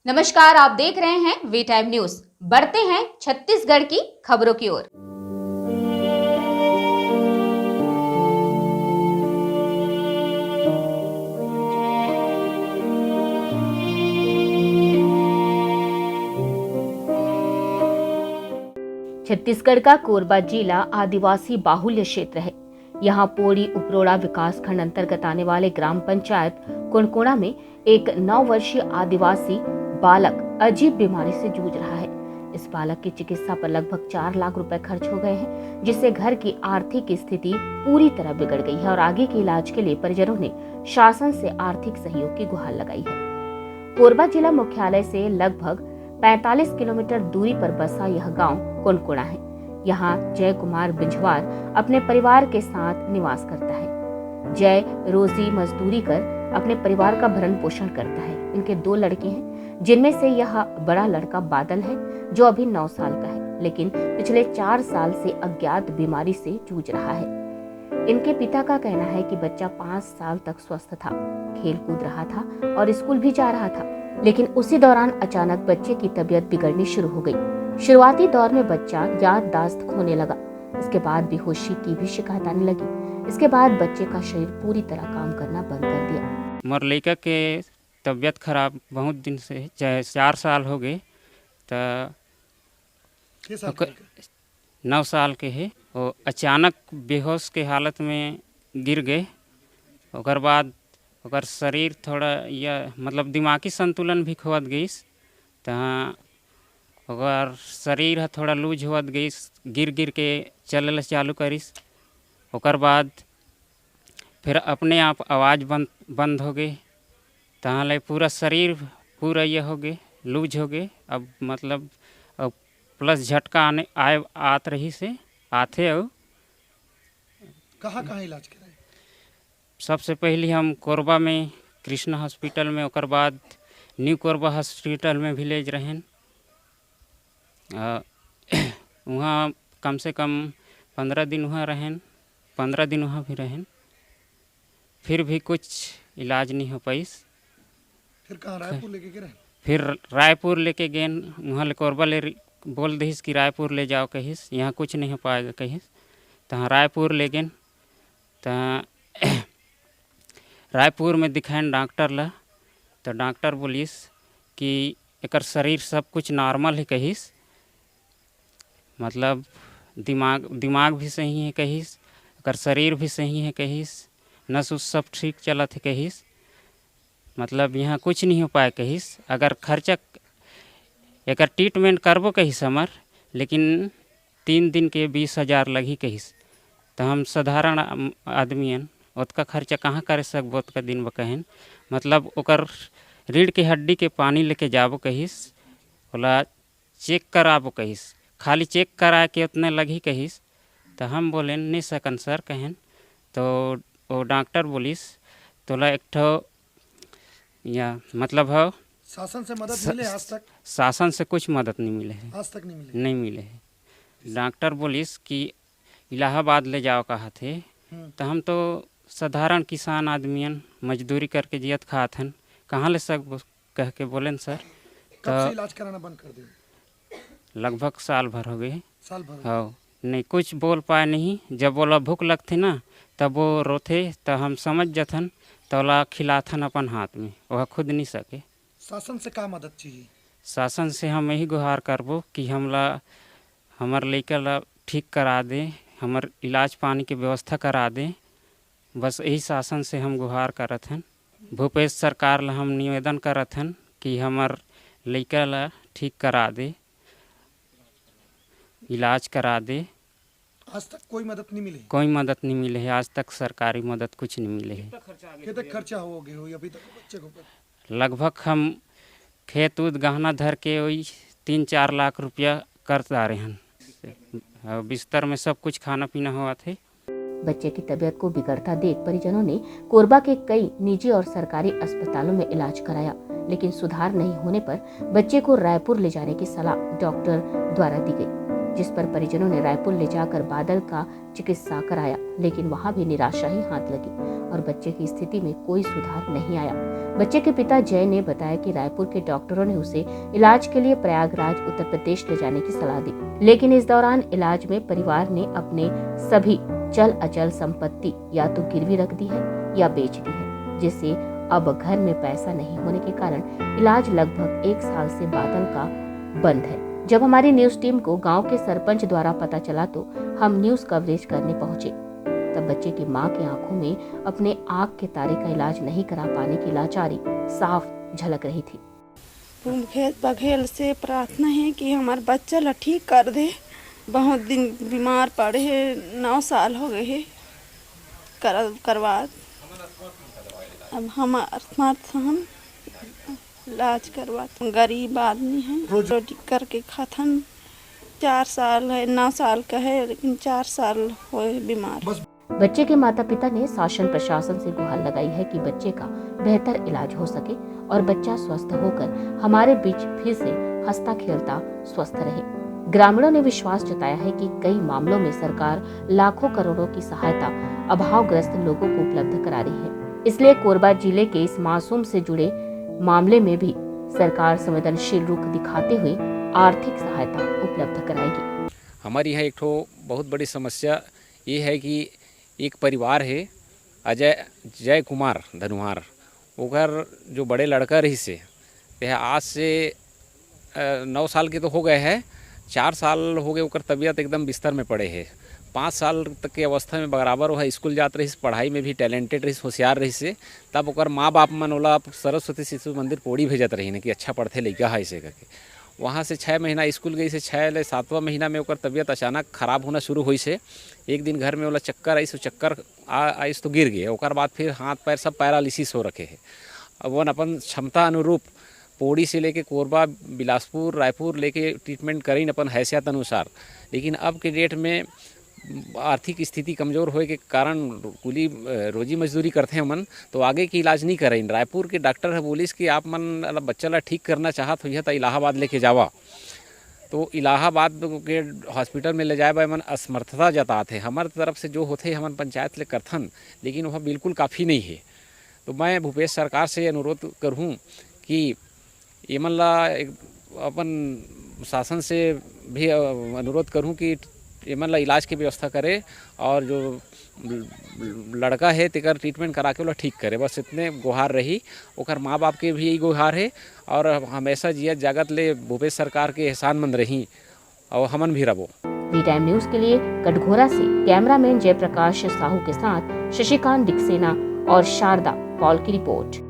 नमस्कार, आप देख रहे हैं वी टाइम न्यूज। बढ़ते हैं छत्तीसगढ़ की खबरों की ओर। छत्तीसगढ़ का कोरबा जिला आदिवासी बाहुल्य क्षेत्र है। यहाँ पोड़ी उपरोड़ा विकास खंड अंतर्गत आने वाले ग्राम पंचायत कुनकुणा में एक 9 वर्षीय आदिवासी बालक अजीब बीमारी से जूझ रहा है। इस बालक की चिकित्सा पर लगभग 4 लाख रुपए खर्च हो गए हैं, जिससे घर की आर्थिक स्थिति पूरी तरह बिगड़ गई है और आगे के इलाज के लिए परिजनों ने शासन से आर्थिक सहयोग की गुहार लगाई है। कोरबा जिला मुख्यालय से लगभग 45 किलोमीटर दूरी पर बसा यह गांव कुनकुणा है। यहाँ जय कुमार बिंझवार अपने परिवार के साथ निवास करता है। जय रोजी मजदूरी कर अपने परिवार का भरण पोषण करता है। इनके 2 लड़के हैं, जिनमें से यह बड़ा लड़का बादल है जो अभी 9 साल का है, लेकिन पिछले 4 साल से अज्ञात बीमारी से जूझ रहा है। इनके पिता का कहना है कि बच्चा 5 साल तक स्वस्थ था, खेल कूद रहा था और स्कूल भी जा रहा था, लेकिन उसी दौरान अचानक बच्चे की तबीयत बिगड़नी शुरू हो गई। शुरुआती दौर में बच्चा याददाश्त खोने लगा। इसके बाद बेहोशी की भी शिकायत आने लगी। इसके बाद बच्चे का शरीर पूरी तरह काम करना बंद कर दिया। मोर लड़का के तबीयत खराब बहुत दिन से 4 साल हो गए। तो 9 साल के है। वो अचानक बेहोश के हालत में गिर गए। ओकर बाद ओकर शरीर थोड़ा या मतलब दिमागी संतुलन भी खोवत गईस। तहाँ ओकर शरीर है थोड़ा लूज होवत गईस, गिर गिर के चले चालू करिस। ओकर बाद फिर अपने आप आवाज़ बंद हो गई। तहाँ ले पूरा शरीर पूरा ये हो गए, लूज हो गए। अब मतलब अब प्लस झटका आत रही से आते। और कहाँ इलाज कराए? सबसे पहले हम कोरबा में कृष्णा हॉस्पिटल में, ओकर बाद न्यू कोरबा हॉस्पिटल में भी ले रहें। वहाँ कम से कम 15 दिन वहाँ रहें, 15 दिन वहाँ भी रहें। फिर भी कुछ इलाज नहीं हो पाई। फिर कहाँ रायपुर लेके गए? फिर रायपुर लेके गए। वहाँ ले कोरबा ले बोल दीस कि रायपुर ले जाओ कहिस, यहाँ कुछ नहीं हो पाएगा कहिस। तहाँ रायपुर ले गए। तहाँ रायपुर में दिखाएं डॉक्टर ला। तो डॉक्टर बोलिस कि एकर शरीर सब कुछ नॉर्मल है कहिस, मतलब दिमाग भी सही है कहिस, एकर शरीर भी सही है कहिस, नस उस सब ठीक चलत है कहिस, मतलब यहाँ कुछ नहीं हो पाए कहिस। अगर खर्चा एकर ट्रीटमेंट करबो कहिस हमर, लेकिन 3 दिन के 20,000 लगी कहिस। तो हम साधारण आदमी हैं, उतका खर्चा कहाँ कर सकबो उतका दिन बकहन। मतलब ओकर रीढ़ के हड्डी के पानी लेके जाबो कहिस, ओला चेक कराबो कहिस, खाली चेक करा के उतने लगी कहिस। तो हम बोले नहीं सकन सर कहन। तो वो डॉक्टर बोलिस तोला एक ठो या मतलब हो शासन से मदद मिले आज तक? शासन से कुछ मदद नहीं मिले है, आज तक नहीं मिले है। डॉक्टर बोलिस कि इलाहाबाद ले जाओ कहा थे। तो हम तो साधारण किसान आदमियन, मजदूरी करके जियत खात हन, कहाँ ले सक कह के बोलेन सर। कब से इलाज कराना बंद कर दिए? लगभग साल भर हो गए। साल भर? हाँ, नहीं कुछ बोल पाए नहीं। जब बोला भूख लगती ना तब वो रोते, तो हम समझ जाथन, तो ओला खिलाथन अपन हाथ में, वह खुद नहीं सके। शासन से क्या मदद चाहिए? शासन से हम यही गुहार करबो कि हमला हमार लड़का ला ठीक करा दे, हमार इलाज पानी के व्यवस्था करा दे। बस यही शासन से हम गुहार करत हन। भूपेश सरकार ला हम निवेदन करत हन कि हमार लड़का ला ठीक करा दे, इलाज करा दे। आज तक कोई मदद नहीं मिली? कोई मदद नहीं मिले है, आज तक सरकारी मदद कुछ नहीं मिले है। कितना खर्चा हो गया हो अभी तक बच्चे को? लगभग हम खेत उत गहना धर के वही 3-4 लाख रुपया कर आ रहे हैं। बिस्तर में सब कुछ खाना पीना हुआ थे। बच्चे की तबीयत को बिगड़ता देख परिजनों ने कोरबा के कई निजी और सरकारी अस्पतालों में इलाज कराया, लेकिन सुधार नहीं होने पर बच्चे को रायपुर ले जाने की सलाह डॉक्टर द्वारा दी गई। जिस पर परिजनों ने रायपुर ले जाकर बादल का चिकित्सा कराया, लेकिन वहां भी निराशा ही हाथ लगी और बच्चे की स्थिति में कोई सुधार नहीं आया। बच्चे के पिता जय ने बताया कि रायपुर के डॉक्टरों ने उसे इलाज के लिए प्रयागराज उत्तर प्रदेश ले जाने की सलाह दी, लेकिन इस दौरान इलाज में परिवार ने अपने सभी चल अचल संपत्ति या तो गिरवी रख दी है या बेच दी है, जिससे अब घर में पैसा नहीं होने के कारण इलाज लगभग 1 साल से बादल का बंद है। जब हमारी न्यूज टीम को गांव के सरपंच द्वारा पता चला तो हम न्यूज कवरेज करने पहुंचे। तब बच्चे की मां की आंखों में अपने आंख के तारे का इलाज नहीं करा पाने की लाचारी साफ झलक रही थी। खेत बघेल से प्रार्थना है कि हमारे बच्चा ला ठीक कर दे। बहुत दिन बीमार पड़े हैं, 9 साल हो गए हैं करवा। अब हम इलाज करवा, गरीब आदमी हैं, रोटी करके खाथन। 4 साल है, 9 साल का है, लेकिन 4 साल हुए बीमार। बच्चे के माता पिता ने शासन प्रशासन से गुहार लगाई है कि बच्चे का बेहतर इलाज हो सके और बच्चा स्वस्थ होकर हमारे बीच फिर से हंसता खेलता स्वस्थ रहे। ग्रामीणों ने विश्वास जताया है कि कई मामलों में सरकार लाखों करोड़ों की सहायता अभावग्रस्त लोगों को उपलब्ध करा रही है, इसलिए कोरबा जिले के इस मासूम से जुड़े मामले में भी सरकार संवेदनशील रुख दिखाते हुए आर्थिक सहायता उपलब्ध कराएगी। हमारे यहाँ एक बहुत बड़ी समस्या ये है कि एक परिवार है जय कुमार धनुहार, ओकर जो बड़े लड़का रही से आज से 9 साल के तो हो गए हैं, 4 साल हो गए ओकर तबीयत एकदम बिस्तर में पड़े है। 5 साल तक के अवस्था में बराबर वह स्कूल जात रही, पढ़ाई में भी टैलेंटेड रही, होशियार रही से। तब ओकर माँ बाप मन ओला सरस्वती शिशु मंदिर पोड़ी भेजत रही न कि अच्छा पढ़ते लड़का है ऐसे करके। वहाँ से 6 महीना स्कूल गई से 6 ले 7वां महीना में ओकर तबीयत अचानक खराब होना शुरू हुई से। एक दिन घर में ओला चक्कर आई, चक्कर आइस तो गिर गए। ओकर बाद फिर हाथ पैर सब पैरालिसिस हो रखे है। अब वन अपन क्षमता अनुरूप पौड़ी से लेके कोरबा, बिलासपुर, रायपुर लेके ट्रीटमेंट करें अपन हैसियत अनुसार, लेकिन अब के डेट में आर्थिक स्थिति कमज़ोर होए के कारण कुली रोजी मजदूरी करते हैं मन, तो आगे की इलाज नहीं करें। रायपुर के डॉक्टर है बोलिस कि आप मन बच्चा ला ठीक करना चाहत हो तो इलाहाबाद लेके जावा। तो इलाहाबाद के हॉस्पिटल में ले जाए मन असमर्थता जताते हैं। हमारे तरफ से जो होते हमारे पंचायत ले करथन, लेकिन वह बिल्कुल काफ़ी नहीं है। तो मैं भूपेश सरकार से अनुरोध करूँ कि ये मन ला अपन शासन से भी अनुरोध करूँ कि ये मन ला इलाज की व्यवस्था करे और जो लड़का है तेकर ट्रीटमेंट करा के वो ठीक करे। बस इतने गुहार रही। ओकर माँ बाप के भी यही गुहार है और हमेशा जियत जागत ले भूपेश सरकार के एहसानमंद रही और हमन भी रहो। वी टाइम न्यूज के लिए कटघोरा से कैमरामैन जयप्रकाश साहू के साथ शशिकांत डिक्सेना और शारदा पॉल की रिपोर्ट।